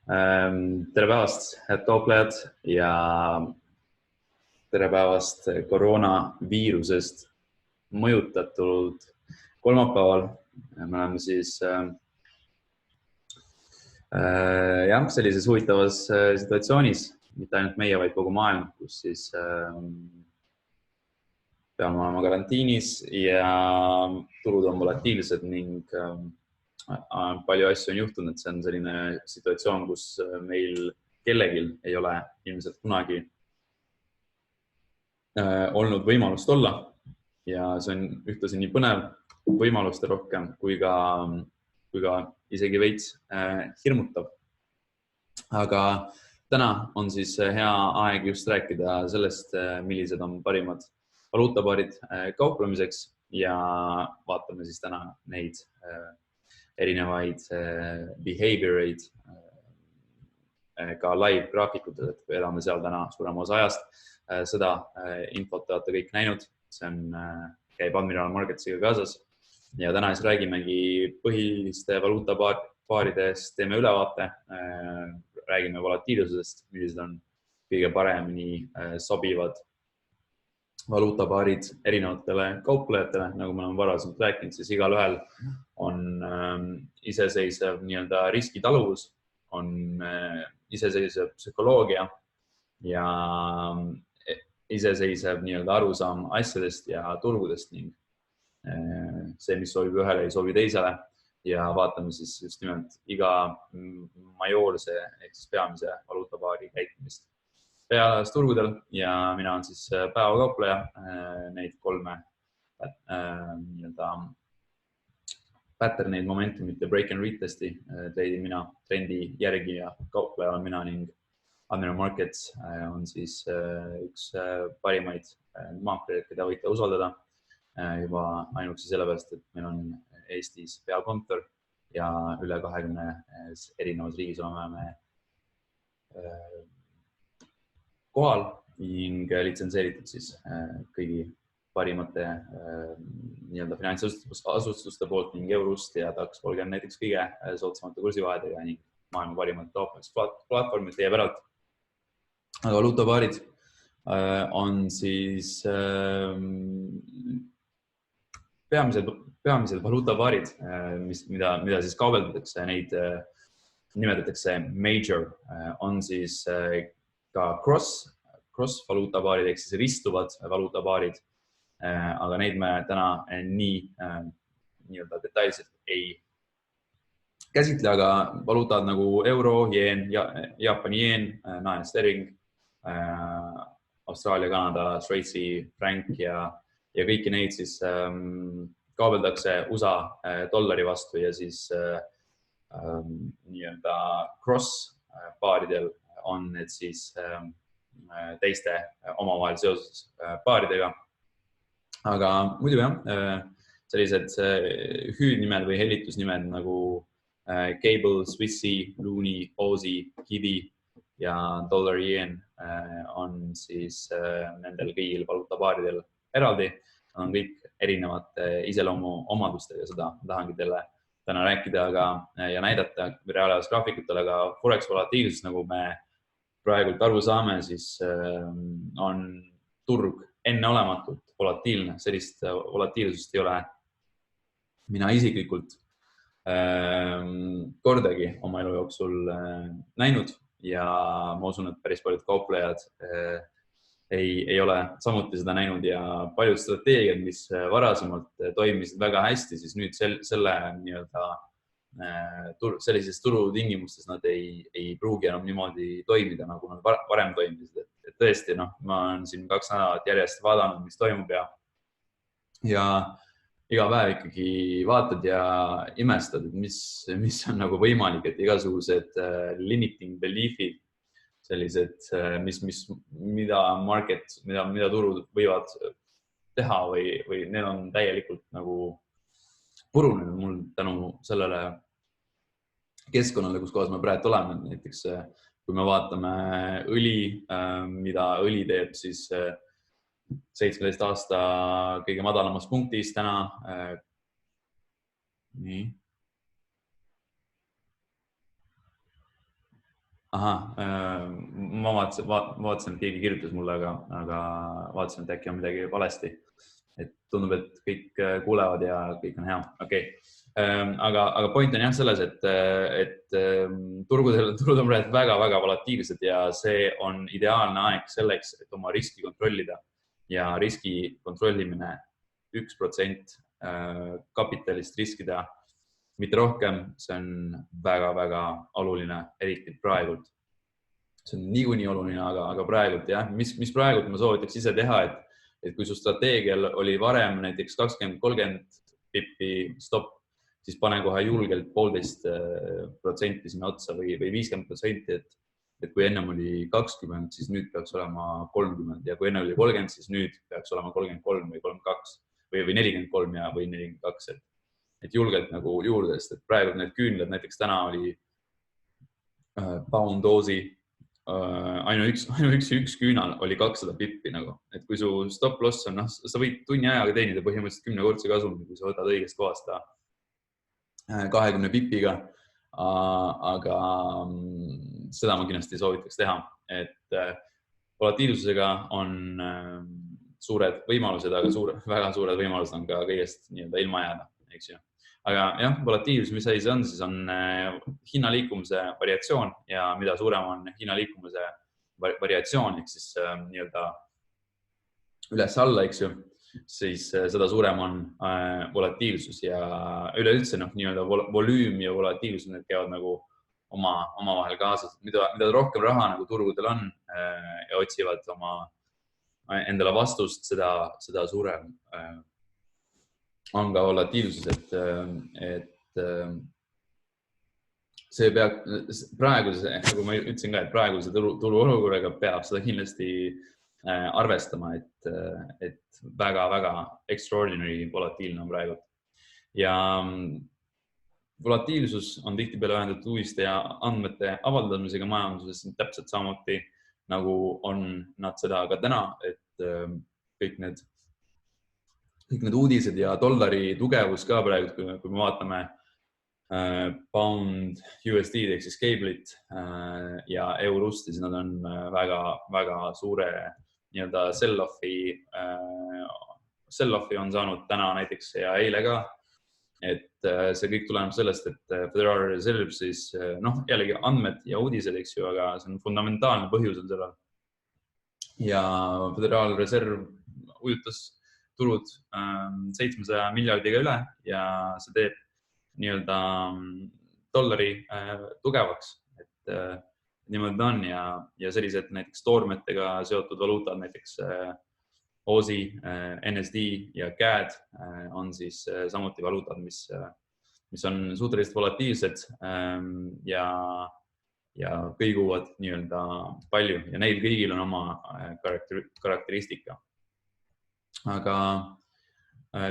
Tere päevast, head kauplejad ja tere päevast koroonaviirusest mõjutatud kolmapäeval. Me oleme siis sellises huvitavas situatsioonis, mitte ainult meie, vaid kogu maailm, kus siis peame olema karantiinis ja turud on volatiilsed ning palju asju on juhtunud. See on selline situatsioon, kus meil kellelgi ei ole ilmselt kunagi olnud võimalust olla ja see on ühtlasi nii põnev, võimaluste rohkem kui ka isegi veits hirmutav. Aga täna on siis hea aeg just rääkida sellest, millised on parimad valuutapaarid kauplemiseks ja vaatame siis täna neid erinevaid behavioreid ka live graafikutele, et elame seal täna suurema osa ajast. Seda infot te olete kõik näinud, see käib Admiral Marketsiga kaasas ja täna siis räägimegi põhiliste valuutapaaridest, teeme ülevaate, räägime volatiilsusest, millised on kõige paremini sobivad valuutapaarid erinevatele kauplejatele. Nagu me oleme varasemalt rääkinud, siis igal ühel on iseseisev nii-öelda riskitaluvus, on iseseisev psühholoogia ja iseseisev nii-öelda arusaam asjadest ja turgudest ning see, mis sobib ühele, ei sobi teisele ja vaatame siis just nimelt iga majoorse ehk siis peamise valuutapaari käitumist peales turgudel ja mina on siis päevakaupleja. Neid kolme nii-öelda pattern'id, momentumit ja break and retesti teidin mina trendi järgi ja kaupleja on mina ning Admiral Markets on siis üks parimaid maaklereid, keda võite usaldada juba ainuüksi sellepärast, et meil on Eestis peakontor ja üle 20 erinevas riigis oleme kohal ning litsenseeritud siis kõigi parimate nii-öelda finantsasutuste poolt ning Eurust ja DAX 30 näiteks kõige soodsamate kursivahedega ning maailma parimad kauplemisplatvormid teie päralt. Aga valuutapaarid on siis peamised valuutapaarid, mida siis kaubeldatakse, neid nimetatakse major, on siis ka cross valuutapaarid ehk siis ristuvad valuutapaarid, aga neid me täna nii-öelda detailselt ei käsitle, aga valuutad nagu euro, jeen, Jaapani jeen, naen sterling, Austraalia, Kanada, Šveitsi frank ja kõiki neid siis kaubeldakse USA dollari vastu ja siis nii-öelda cross paaridel on need siis teiste omavahel seoses paaridega. Aga muidu jah, sellised hüüdnimed või hellitusnimed nagu Cable, Swissi, Loonie, Aussie, Kiwi ja dollar yen on siis nendel kõigil valuutapaaridel eraldi. On kõik erinevate iseloomu omadustega, seda tahangi teile täna rääkida ja näidata reaalajas graafikutel, aga forex volatiilsus, nagu me praegult aru saame, siis on turg enneolematult volatiilne. Sellist volatiilsust ei ole mina isiklikult kordagi oma elu jooksul näinud ja ma usun, et päris paljud kauplejad ei ole samuti seda näinud ja paljud strateegiad, mis varasemalt toimisid väga hästi, siis nüüd sellises turutingimustes nad ei pruugi enam niimoodi toimida, nagu nad varem toimisid. Et tõesti, ma olen siin 2 nädalat järjest vaadanud, mis toimub ja iga päev ikkagi vaatad ja imestad, et mis on nagu võimalik, et igasugused limiting belief'id, sellised, mida turud võivad teha või need on täielikult nagu purunenud mul tänu sellele keskkonnale, kus kohas me praegu oleme. Näiteks kui me vaatame õli, mida õli teeb, siis 17 aasta kõige madalamas punktis täna. Nii. Ma vaatasin, et keegi kirjutas mulle, aga vaatasin, et äkki on midagi valesti. Et tundub, et kõik kuulevad ja kõik on hea. Okay. Aga point on jah selles, et turud on väga volatiilsed ja see on ideaalne aeg selleks, et oma riski kontrollida ja riski kontrollimine 1% kapitalist riskida, mitte rohkem, see on väga oluline, eriti praegult. See on niikuinii oluline, aga praegult jah, mis praegult ma soovitaks ise teha, et kui su strateegial oli varem näiteks 20-30 pippi stopp, siis pane kohe julgelt 1,5% sinna otsa või 50%, et kui ennem oli 20, siis nüüd peaks olema 30 ja kui enne oli 30, siis nüüd peaks olema 33 või 32 või 43 ja või 42, et julgelt nagu juurde, sest et praegu need küünlad, näiteks täna oli pound doosi ainuüksi küünal oli 200 pippi nagu, et kui su stop loss on, sa võid tunni ajaga teenida põhimõtteliselt 10-kordse kasumi, kui sa võtad õigest kohast 20 pipiga, aga seda ma kindlasti soovitaks teha, et volatiilsusega on suured võimalused, aga väga suured võimalused on ka kõigest nii-öelda ilma jääda, eks ju. Aga jah, volatiilsus, mis asi see on, siis on hinnaliikumise variatsioon ja mida suurem on hinnaliikumise variatsioon, ehk siis nii-öelda üles-alla, eks ju, siis seda suurem on volatiilsus ja üleüldse nii-öelda volüüm ja volatiilsus, need käivad nagu omavahel kaasas. Mida rohkem raha nagu turgudel on ja otsivad endale vastust, seda suurem on ka volatiilsus, et see peab praeguse, nagu ma ütlesin ka, et praeguse turu olukorraga peab seda kindlasti arvestama, et väga extraordinary volatiilne on praegu. Ja volatiilsus on tihtipeale ühendatud uudiste ja andmete avaldamisega majanduses täpselt samuti, nagu on nad seda ka täna, et kõik need uudised ja dollari tugevus ka praegu, kui me vaatame pound USD ehk siis cable'it ja eurost, siis nad on väga suure nii-öelda sell-off'i on saanud täna näiteks ja eile ka, et see kõik tuleneb sellest, et Federal Reserve siis, jällegi andmed ja uudised, eks ju, aga see on fundamentaalne põhjus on sellel. Ja Federal Reserve ujutas turud 700 miljardiga üle ja see teeb nii-öelda dollari tugevaks, et niimoodi on ja sellised näiteks toormetega seotud valuutad, näiteks OSI, NSD ja CAD on siis samuti valuutad, mis on suhteliselt volatiilsed ja kõiguvad nii-öelda palju ja neil kõigil on oma karakteristika. Aga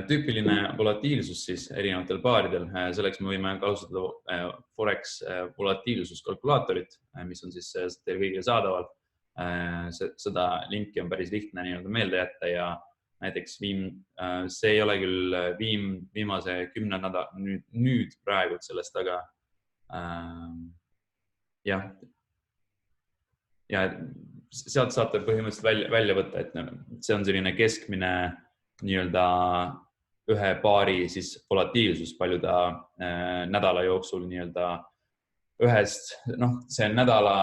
tüüpiline volatiilsus siis erinevatel paaridel, selleks me võime kasutada Forex volatiilsuskalkulaatorit, mis on siis teil kõigile saadaval. Seda linki on päris lihtne nii-öelda meelde jätta ja näiteks see ei ole küll viimase 10 nädala nüüd praegu sellest, aga ja sealt saate põhimõtteliselt välja võtta, et see on selline keskmine nii-öelda ühe paari siis volatiilsus, palju ta nädala jooksul nii-öelda ühest, see on nädala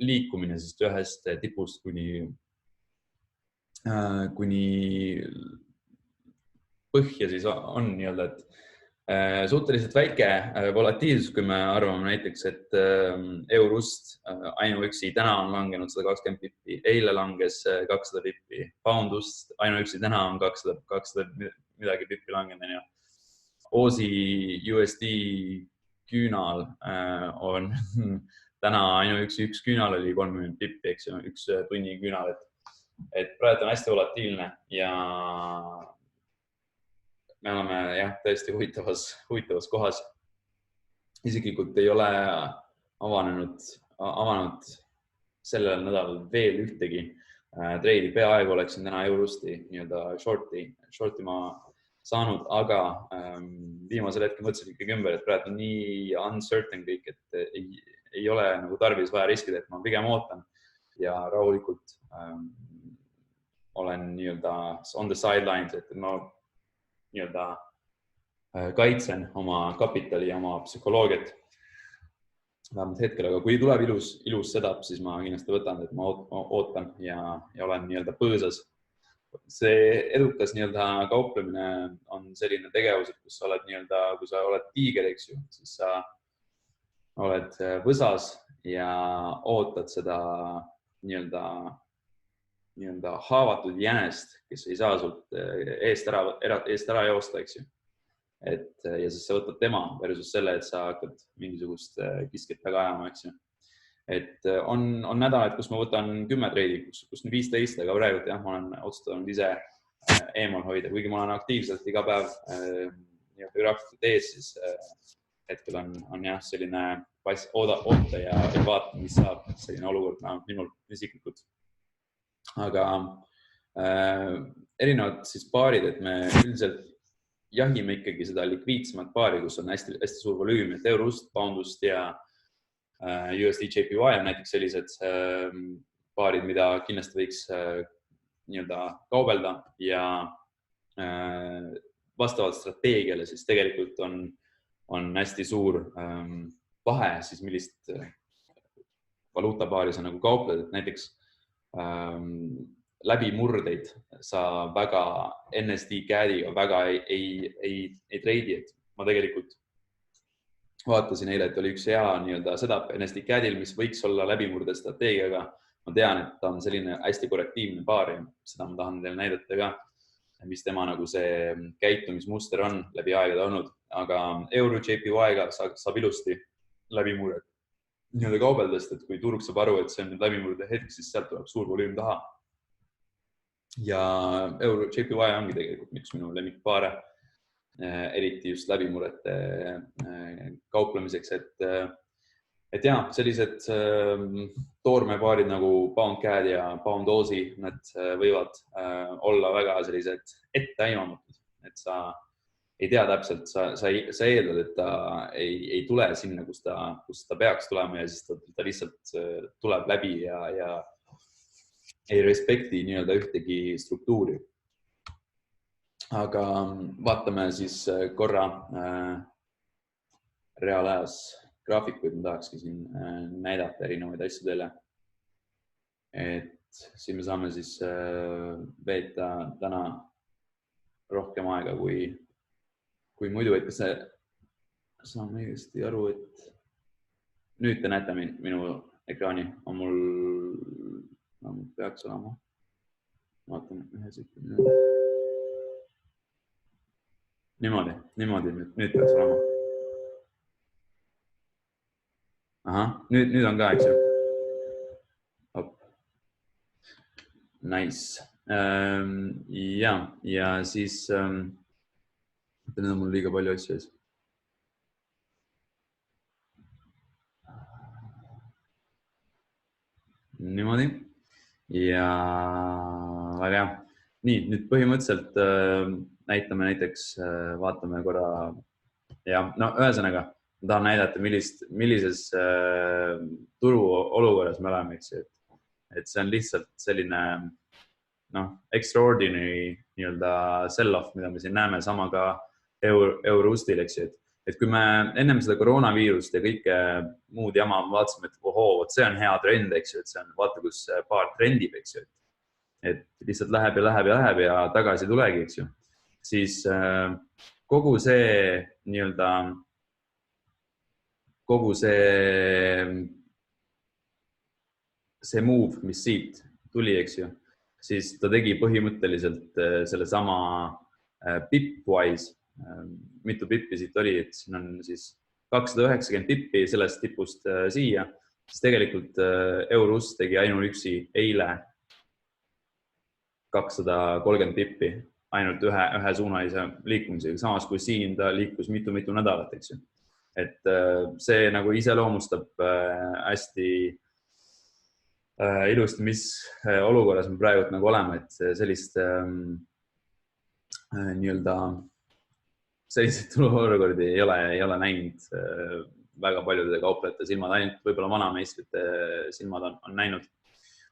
liikumine siis ühest tipust kuni põhja siis on nii-öelda, et suhteliselt väike volatiilsus, kui me arvame näiteks, et eurust ainuüksi täna on langenud 120 pippi, eile langes 200 pippi, poundust ainuüksi täna on 200 midagi pippi langenud. OSI USD küünal on täna ainuüksi üks küünal oli 30 pippi, eks ju, üks tunni küünal, et praegu on hästi volatiilne ja me oleme tõesti huvitavas kohas. Isiklikult ei ole avanud sellel nädalal veel ühtegi treidi, peaaegu oleksin täna eurosti nii-öelda shortima saanud, aga viimasel hetkel mõtlesin ikkagi ümber, et praegu on nii uncertain kõik, et ei ole nagu tarvis vaja riskida, et ma pigem ootan ja rahulikult olen nii-öelda on the sidelines, et ma nii-öelda kaitsen oma kapitali ja oma psühholoogiat vähemalt hetkel, aga kui tuleb ilus setup, siis ma kindlasti võtan, et ma ootan ja olen nii-öelda põõsas. See edukas nii-öelda kauplemine on selline tegevus, et kus sa oled nii-öelda, kui sa oled tiiger, eks ju, siis sa oled võsas ja ootad seda nii-öelda haavatud jänest, kes ei saa sult eest ära joosta, eks ju. Ja siis sa võtad tema versus selle, et sa hakkad mingisugust kisket taga ajama, eks ju. Et on nädalad, kus ma võtan 10 treidi, kus 15, aga praegu jah, ma olen otsustanud ise eemal hoida, kuigi ma olen aktiivselt iga päev graafikut ees, siis hetkel on jah selline oota ja vaata, mis saab selline olukord minul isiklikult. Aga erinevad siis paarid, et me üldiselt jahime ikkagi seda likviidsemat paari, kus on hästi suur volüüm, et eurust, poundust ja USD JPY on näiteks sellised paarid, mida kindlasti võiks nii-öelda kaubelda ja vastavalt strateegiale siis tegelikult on hästi suur vahe siis millist valuutapaari sa nagu kaupled, et näiteks läbimurdeid sa väga NSD CAD-iga väga ei treidi, et ma tegelikult vaatasin eile, et oli üks hea nii-öelda setup NSD CAD-il, mis võiks olla läbimurde strateegiaga. Ma tean, et ta on selline hästi korrektiivne paar ja seda ma tahan teile näidata ka, mis tema nagu see käitumismuster on läbi aegade olnud, aga euro JPY-ga saab ilusti läbimurret nii-öelda kaubeldest, et kui turg saab aru, et see on läbimurde hetk, siis sealt tuleb suur volüüm taha. Ja euro JPY ongi tegelikult üks minu lemmikpaare, eriti just läbimurrete kauplemiseks, et jah, sellised toormepaarid nagu Pound CAD ja Pound Aussie, nad võivad olla väga sellised etteaimamatud, et sa ei tea täpselt, sa eeldad, et ta ei tule sinna, kus ta peaks tulema ja siis ta lihtsalt tuleb läbi ja ei respekti nii-öelda ühtegi struktuuri. Aga vaatame siis korra reaalajas graafikuid, ma tahakski siin näidata erinevaid asju teile. Et siin me saame siis veeta täna rohkem aega kui muidu, et kas saan õigesti aru, et nüüd te näete minu ekraani, on mul peaks olema. Vaatan ühe sekund. Niimoodi, nüüd peaks olema. Aha, nüüd on ka, eks ju. Nice. Ja siis nüüd on mul liiga palju asju ees. Niimoodi. Ja väga hea. Nii, nüüd põhimõtteliselt näitame näiteks, vaatame korra ja ühesõnaga ma tahan näidata, millises turu olukorras me oleme, eks ju, et see on lihtsalt selline extraordinary nii-öelda sell-off, mida me siin näeme sama ka Eurostil, eks ju, et kui me ennem seda koroonaviirust ja kõike muud jama vaatasime, et ohoo, see on hea trend, eks ju, et see on vaata, kus paar trendib, eks ju, et lihtsalt läheb ja tagasi tulegi, eks ju, siis kogu see nii-öelda see move, mis siit tuli, eks ju, siis ta tegi põhimõtteliselt selle sama pip-wise, mitu pippi siit oli, et siin on siis 290 pippi sellest tipust siia, siis tegelikult Eurus tegi ainuüksi eile 230 pippi ainult ühe suunalise liikumisega, samas kui siin ta liikus mitu nädalat, eks ju. Et see nagu iseloomustab hästi ilusti, mis olukorras me praegu nagu oleme, et sellist nii-öelda selliseid turuolukordi ei ole näinud väga paljude kauplejate silmad, ainult võib-olla vanameistrite silmad on näinud.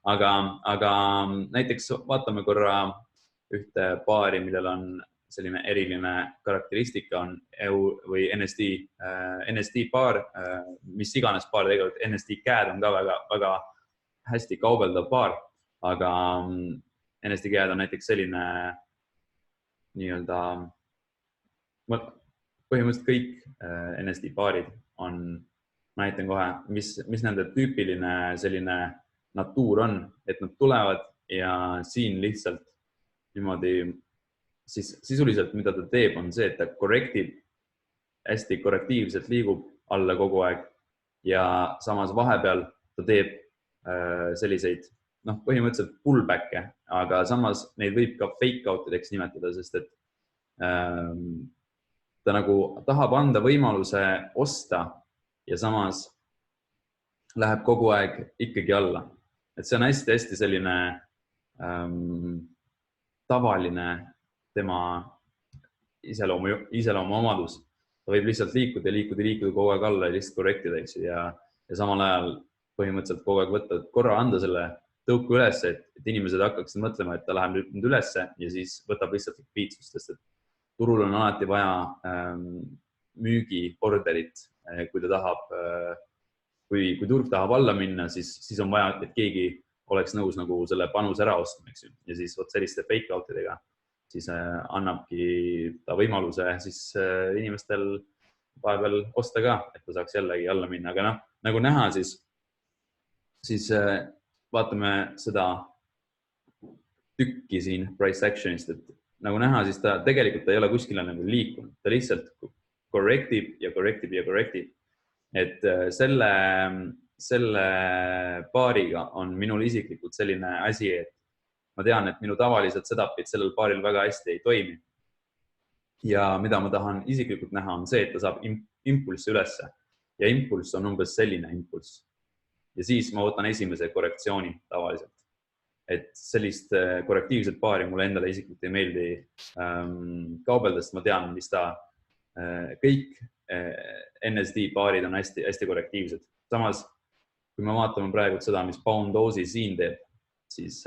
Aga näiteks vaatame korra ühte paari, millel on selline eriline karakteristika on või NSD paar, mis iganes paar tegelikult, NSD CAD on ka väga hästi kaubeldav paar, aga NSD CAD on näiteks selline nii-öelda, põhimõtteliselt kõik NSD paarid on, ma näitan kohe, mis nende tüüpiline selline natuur on, et nad tulevad ja siin lihtsalt niimoodi, siis sisuliselt, mida ta teeb, on see, et ta korrektib, hästi korrektiivselt liigub alla kogu aeg ja samas vahepeal ta teeb selliseid, põhimõtteliselt pullback'e, aga samas neid võib ka fake out'ideks nimetada, sest et ta nagu tahab anda võimaluse osta ja samas läheb kogu aeg ikkagi alla. Et see on hästi selline tavaline tema iseloomu omadus. Ta võib lihtsalt liikuda kogu aeg alla ja lihtsalt korrektida, ja samal ajal põhimõtteliselt kogu aeg võtta, korra anda selle tõuku üles, et inimesed hakkaksid mõtlema, et ta läheb nüüd ülesse ja siis võtab lihtsalt likviidsust, sest et turul on alati vaja müügiorderit, kui ta tahab, kui turg tahab alla minna, siis on vaja, et keegi oleks nõus nagu selle panus ära ostma, eks ju. Ja siis selliste fake out'idega siis annabki ta võimaluse siis inimestel vahepeal osta ka, et ta saaks jällegi alla minna. Aga nagu näha, siis vaatame seda tükki siin price actionist, et nagu näha, siis ta tegelikult ei ole kuskile nagu liikunud. Ta lihtsalt korrektib. Et selle paariga on minul isiklikult selline asi, et ma tean, et minu tavalised setup'id sellel paaril väga hästi ei toimi. Ja mida ma tahan isiklikult näha, on see, et ta saab impulssi ülesse. Ja impulss on umbes selline impulss. Ja siis ma võtan esimese korrektsiooni tavaliselt. Et sellist korrektiivset paari mulle endale isiklikult ei meeldi kaubeldest. Ma tean, mis ta kõik NSD paarid on hästi korrektiivsed. Samas, kui me vaatame praegu seda, mis Pound Dosi siin teeb, siis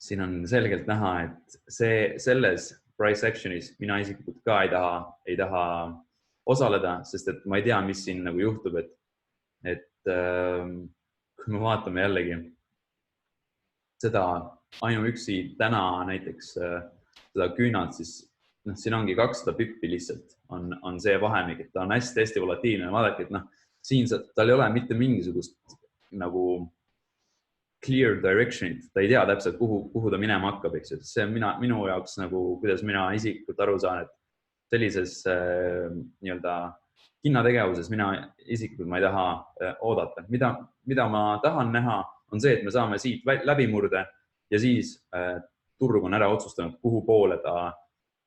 siin on selgelt näha, et selles price actionis mina isiklikult ka ei taha osaleda, sest et ma ei tea, mis siin nagu juhtub, et kui me vaatame jällegi seda ainuüksi täna näiteks seda küünat, siis siin ongi 200 pippi lihtsalt on see vahemik, et ta on hästi volatiilne. Vaadake, et siin tal ei ole mitte mingisugust nagu clear direction'it. Ta ei tea täpselt, kuhu ta minema hakkab, eks. See on minu jaoks nagu, kuidas mina isiklikult aru saan, et sellises nii-öelda hinnategevuses mina isiklikult ma ei taha oodata. Mida ma tahan näha, on see, et me saame siit läbimurde ja siis turg on ära otsustanud, kuhu poole ta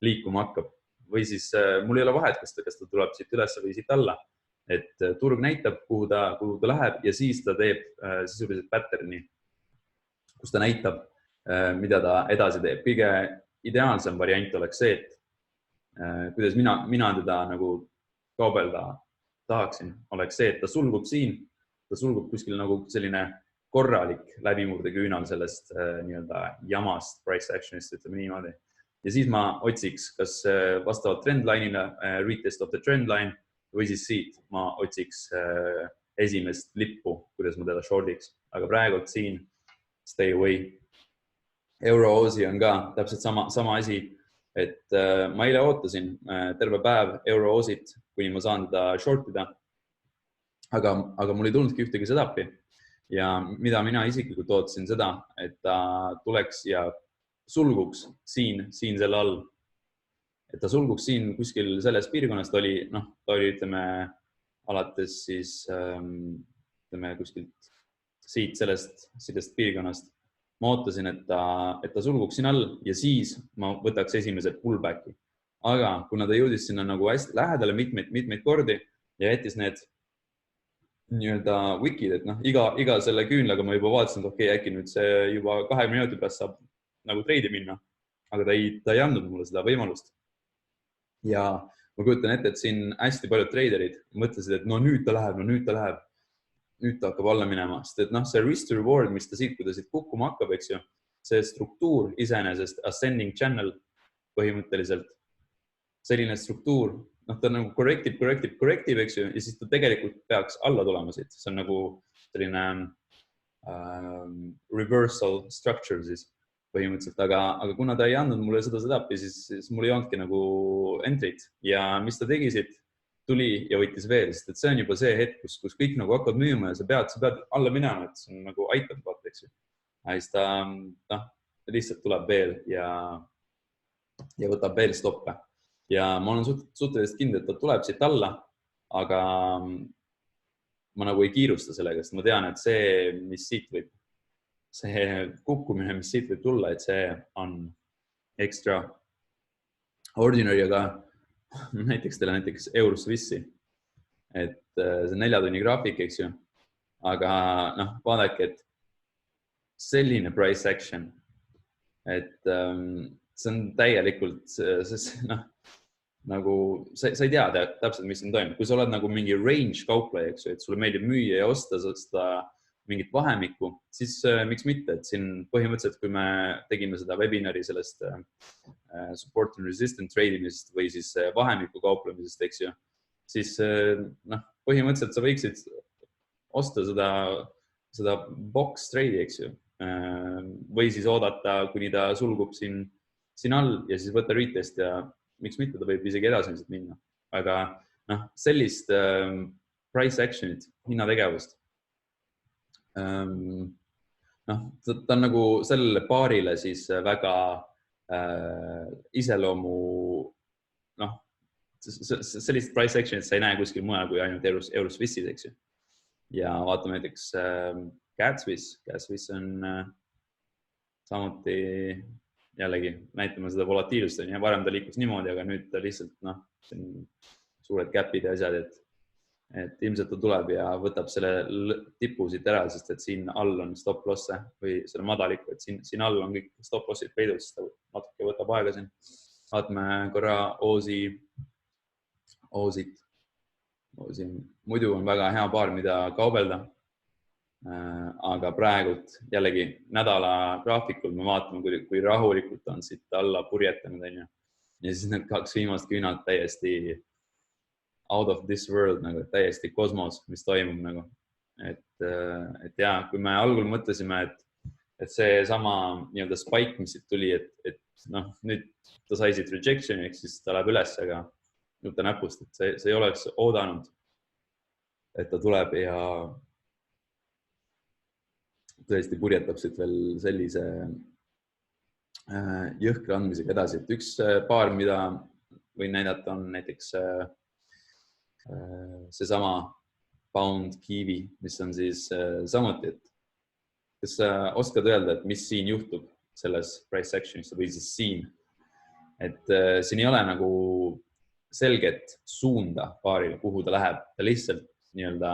liikuma hakkab. Või siis mul ei ole vahet, kas ta tuleb siit üles või siit alla. Et turg näitab, kuhu ta läheb ja siis ta teeb sisuliselt pattern'i, kus ta näitab, mida ta edasi teeb. Kõige ideaalsem variant oleks see, et kuidas mina teda nagu kaubelda tahaksin, oleks see, et ta sulgub siin, ta sulgub kuskil nagu selline korralik läbimurde küünal sellest nii-öelda jamast price actionist, ütleme niimoodi. Ja siis ma otsiks kas vastavalt trendline'ile, retest of the trendline, või siis siit ma otsiks esimest lippu, kuidas ma teda shortiks. Aga praegu siin stay away. Euro-Aussie on ka täpselt sama asi, et ma eile ootasin terve päev Euro-Aussiet, kuni ma saan teda shortida. Aga mul ei tulnudki ühtegi setup'i. Ja mida mina isiklikult ootasin seda, et ta tuleks ja sulguks siin selle all. Et ta sulguks siin kuskil selles piirkonnast ta oli, ütleme, alates siis, ütleme, kuskilt siit sellest piirkonnast. Ma ootasin, et ta sulguks siin all ja siis ma võtaks esimesed pullbacki. Aga kuna ta jõudis sinna nagu hästi lähedale mitmeid kordi ja jättis need nii-öelda wikid, et iga selle küünlaga ma juba vaatasin, et okei, äkki nüüd see juba 20 minuti pärast saab nagu treidi minna, aga ta ei andnud mulle seda võimalust. Ja ma kujutan ette, et siin hästi paljud traderid mõtlesid, et no nüüd ta läheb, nüüd ta hakkab alla minema, sest et see risk to reward, mis ta siit, kui ta siit kukkuma hakkab, eks ju, see struktuur iseenesest, ascending channel põhimõtteliselt, selline struktuur, ta on nagu corrective, eks ju, ja siis ta tegelikult peaks alla tulema siit, see on nagu selline reversal structure siis põhimõtteliselt, aga kuna ta ei andnud mulle seda setup'i, siis mul ei olnudki nagu entry't ja mis ta tegi siit, tuli ja võttis veel, sest et see on juba see hetk, kus kõik nagu hakkavad müüma ja sa pead alla minema, et see on nagu aitab vaat, eks ju. Ja siis ta lihtsalt tuleb veel ja võtab veel stoppe ja ma olen suhteliselt kindel, et ta tuleb siit alla, aga ma nagu ei kiirusta sellega, sest ma tean, et see, mis siit võib, see kukkumine, mis siit võib tulla, et see on extra ordinary, aga näiteks teile Euroswissi, et see 4 tunni graafik, eks ju, aga vaadake, et selline price action, et see on täielikult, nagu sa ei tea täpselt, mis siin toimub. Kui sa oled nagu mingi range kaupleja, eks ju, et sulle meeldib müüa ja osta seda mingit vahemikku, siis miks mitte, et siin põhimõtteliselt, kui me tegime seda webinari sellest support and resistant tradingist või siis vahemiku kauplemisest, eks ju, siis põhimõtteliselt sa võiksid osta seda box trade'i, eks ju, või siis oodata, kuni ta sulgub siin all ja siis võtta retest ja miks mitte, ta võib isegi edasi minna. Aga sellist price action'it, hinnategevust, ta on nagu sellele paarile siis väga iseloomu, sellist price action'it sa ei näe kuskil mujal kui ainult Euroswissis, eks ju. Ja vaatame näiteks CAD-Swiss on samuti jällegi näitame seda volatiilust, varem ta liikus niimoodi, aga nüüd ta lihtsalt suured käpid ja asjad, et ilmselt ta tuleb ja võtab selle tipu siit ära, sest et siin all on stop losse või selle madaliku, et siin all on kõik stop lossid peidud, sest ta natuke võtab aega siin. Vaatame korra Oosit. Muidu on väga hea paar, mida kaubelda. Aga praegult jällegi nädala graafikul me vaatame, kui rahulikult on siit alla purjetanud, ja siis need 2 viimast küünalt täiesti out of this world, nagu täiesti kosmos, mis toimub nagu. Et ja, kui me algul mõtlesime, et see sama nii-öelda spike, mis siit tuli, et nüüd ta sai siit rejection, ehk siis ta läheb üles, aga nüüd ta näpust, et see ei oleks oodanud, et ta tuleb ja tõesti purjetab siit veel sellise jõhkra andmisega edasi. Et üks paar, mida võin näidata, on näiteks seesama pound kiwi, mis on siis samuti, et kas sa oskad öelda, et mis siin juhtub selles price action'is või siis siin, et siin ei ole nagu selget suunda paaril, kuhu ta läheb, ta lihtsalt nii-öelda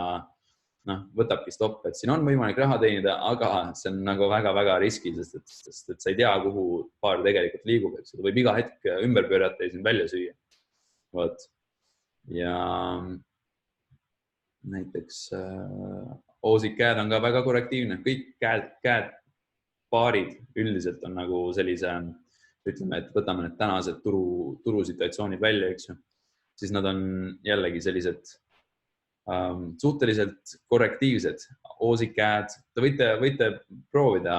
võtabki stopp, et siin on võimalik raha teenida, aga see on nagu väga-väga riski, sest et sa ei tea, kuhu paar tegelikult liigub, eks. Ta võib iga hetk ümber pöörata ja siin välja süüa. Võt. Ja näiteks Oosi CAD on ka väga korrektiivne. Kõik CAD paarid üldiselt on nagu sellise, ütleme, et võtame need tänased turusituatsioonid välja, eks ju. Siis nad on jällegi sellised suhteliselt korrektiivsed. Oosi CAD, te võite proovida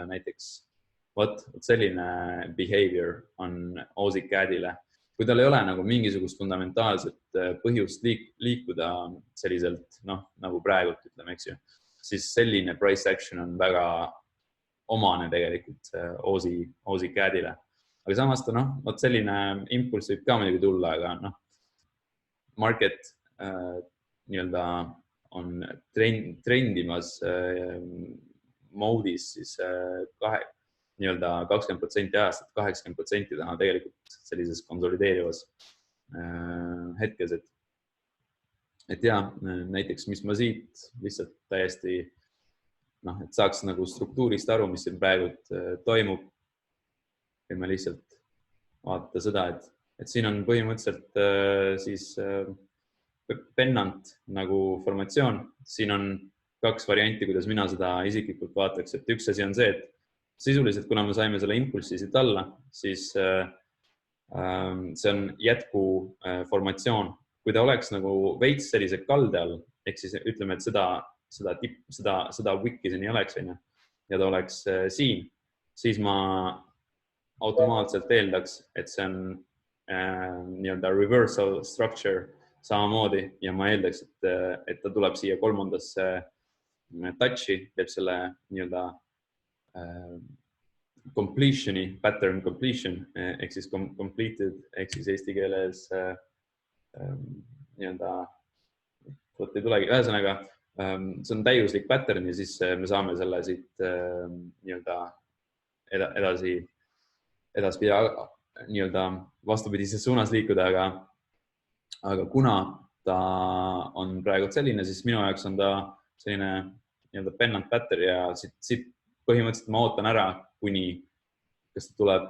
näiteks, vot selline behavior on Oosi CAD-ile. Kui tal ei ole nagu mingisugust fundamentaalset põhjust liikuda selliselt, nagu praegult ütleme, eks ju, siis selline price action on väga omane tegelikult Oosi CAD-ile. Aga samas ta, vot selline impulss võib ka muidugi tulla, aga market nii-öelda on trendimas moodis siis nii-öelda 20% ajast, 80% täna tegelikult sellises konsolideerivas hetkes, et ja, näiteks mis ma siit lihtsalt täiesti, et saaks nagu struktuurist aru, mis siin praegu toimub, võime lihtsalt vaadata seda, et siin on põhimõtteliselt siis pennant nagu formatsioon. Siin on 2 varianti, kuidas mina seda isiklikult vaataks, et üks asi on see, et sisuliselt, kuna me saime selle impulsi siit alla, siis see on jätku formatsioon. Kui ta oleks nagu veits sellise kalde all, ehk siis ütleme, et seda wiki siin ei oleks, ja ta oleks siin, siis ma automaatselt eeldaks, et see on nii-öelda reversal structure samamoodi ja ma eeldaks, et ta tuleb siia 3. touch'i, teeb selle nii-öelda completion'i, pattern completion, ehk siis completed, ehk siis eesti keeles nii-öelda, ei tulegi, ühesõnaga, see on täiuslik pattern ja siis me saame selle siit nii-öelda edaspidi nii-öelda vastupidises suunas liikuda, aga kuna ta on praegu selline, siis minu jaoks on ta selline nii-öelda pennant pattern ja siit põhimõtteliselt ma ootan ära, kuni kas ta tuleb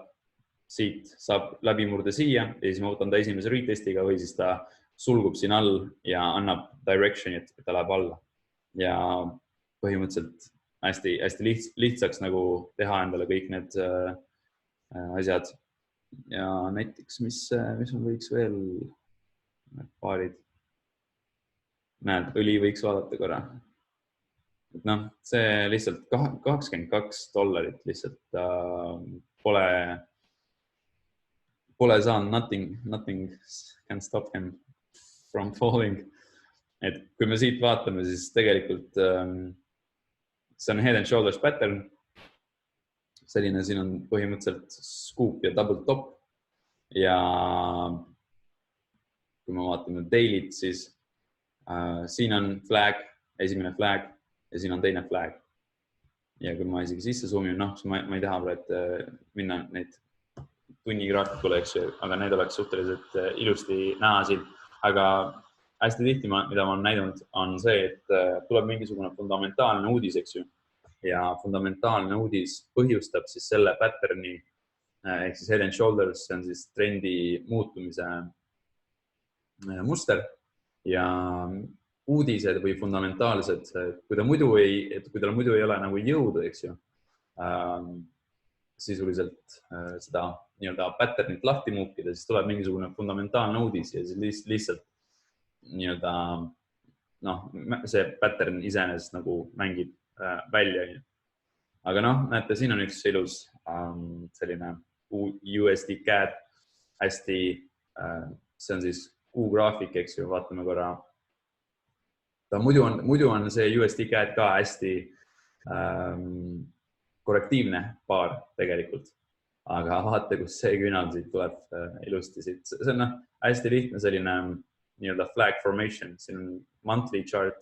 siit, saab läbimurde siia ja siis ma ootan ta esimese retestiga või siis ta sulgub siin all ja annab direction'i, et ta läheb alla. Ja põhimõtteliselt hästi lihtsaks nagu teha endale kõik need asjad. Ja näiteks, mis ma võiks veel paarid. Näed, õli võiks vaadata korra. Noh, see lihtsalt $22 lihtsalt pole saanud, nothing can stop him from falling. Et kui me siit vaatame, siis tegelikult see on head and shoulders pattern. Selline siin on põhimõtteliselt scoop ja double top. Ja kui me vaatame daily't, siis siin on flag, esimene flag ja siin on teine flag. Ja kui ma isegi sisse zoomin, ma ei taha praegu minna neid tunnigraafikule, aga need oleks suhteliselt ilusti näha siin. Aga hästi tihti, mida ma olen näinud, on see, et tuleb mingisugune fundamentaalne uudis, eks ju. Ja fundamentaalne uudis põhjustab siis selle patterni, ehk siis head and shoulders, see on siis trendi muutumise muster ja uudised või fundamentaalsed, kui tal muidu ei ole nagu jõudu, eks ju, sisuliselt seda nii-öelda patternit lahti muukida, siis tuleb mingisugune fundamentaalne uudis ja siis lihtsalt nii-öelda see pattern iseenesest nagu mängib välja. Aga näete, siin on üks ilus selline USD CAD hästi, see on siis kuugraafik, eks ju, vaatame korra. Muidu on see USD CAD ka hästi korrektiivne paar tegelikult, aga vaata, kus see küünal siit tuleb ilusti siit. See on hästi lihtne selline nii-öelda flag formation, siin on monthly chart,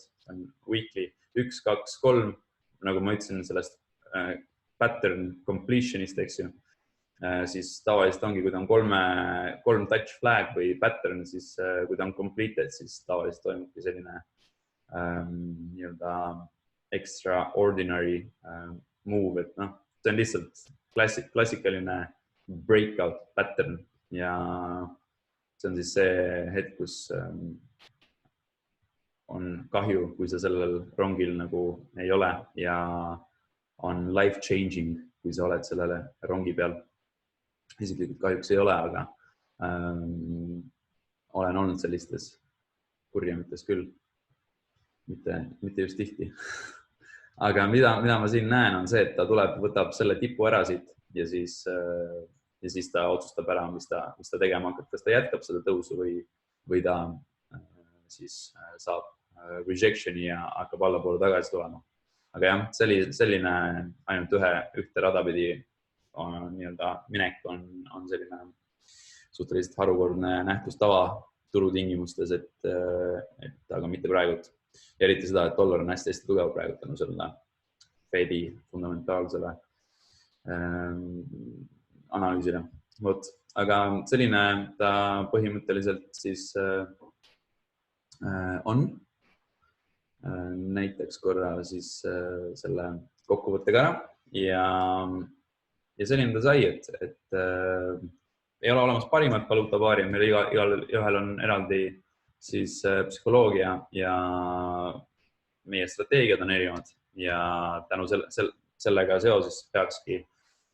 weekly, 1, 2, 3, nagu ma ütlesin sellest pattern completion'ist, eks ju, siis tavaliselt ongi, kui ta on 3 touch flag või pattern, siis kui ta on completed, siis tavaliselt toimubki selline nii-öelda extraordinary move, et see on lihtsalt klassikaline breakout pattern ja see on siis see hetk, kus on kahju, kui sa sellel rongil nagu ei ole ja on life changing, kui sa oled sellele rongi peal. Isiklikult kahjuks ei ole, aga olen olnud sellistes kurjamites küll, mitte just tihti. Aga mida ma siin näen, on see, et ta tuleb, võtab selle tipu ära siit ja siis ta otsustab ära, mis ta tegema hakkab, kas ta jätkab seda tõusu või ta siis saab rejection'i ja hakkab allapoole tagasi tulema. Aga jah, selline ainult ühte radapidi nii-öelda minek on selline suhteliselt harukordne nähtus tava turutingimustes, aga mitte praegult. Ja eriti seda, et dollar on hästi tugev praegu tänu selle Fedi fundamentaalsele analüüsile. Aga selline ta põhimõtteliselt siis on. Näiteks korra siis selle kokkuvõttega ära ja selline ta sai, et ei ole olemas parimat valuutapaari, meil igal on eraldi siis psühholoogia ja meie strateegiad on erinevad ja tänu sellega seoses peakski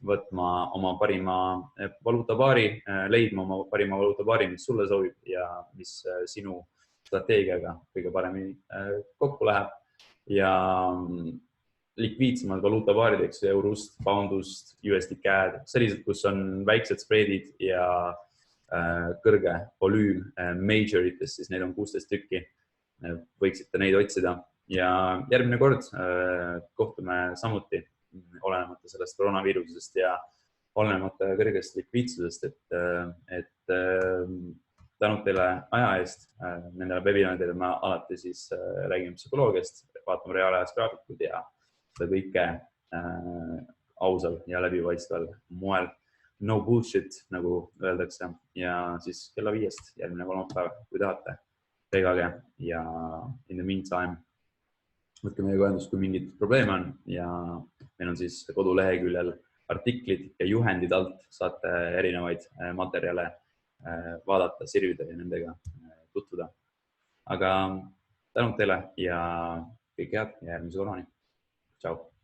võtma oma parima valuutapaari, leidma oma parima valuutapaari, mis sulle sobib ja mis sinu strateegiaga kõige paremini kokku läheb ja likviidsemad valuutapaarideks eurust, poundust, USD CAD, sellised, kus on väiksed spreadid ja kõrge volüüm majoritest, siis neid on 16 tükki. Võiksite neid otsida ja järgmine kord kohtume samuti olenemata sellest koroonaviirusest ja olenemata kõrgest likviidsusest, et tänud teile aja eest. Nendele webinaridele me alati siis räägime psühholoogiast, vaatame reaalajas graafikud ja seda kõike ausal ja läbipaistval moel. No bullshit, nagu öeldakse. Ja siis kella 5 järgmine kolmapäev, kui tahate, tegage ja in the meantime võtke meiega ühendust, kui mingid probleeme on ja meil on siis koduleheküljel artiklid ja juhendid alt, saate erinevaid materjale vaadata, sirvida ja nendega tutvuda. Aga tänud teile ja kõik head ja järgmise korrani. Ciao.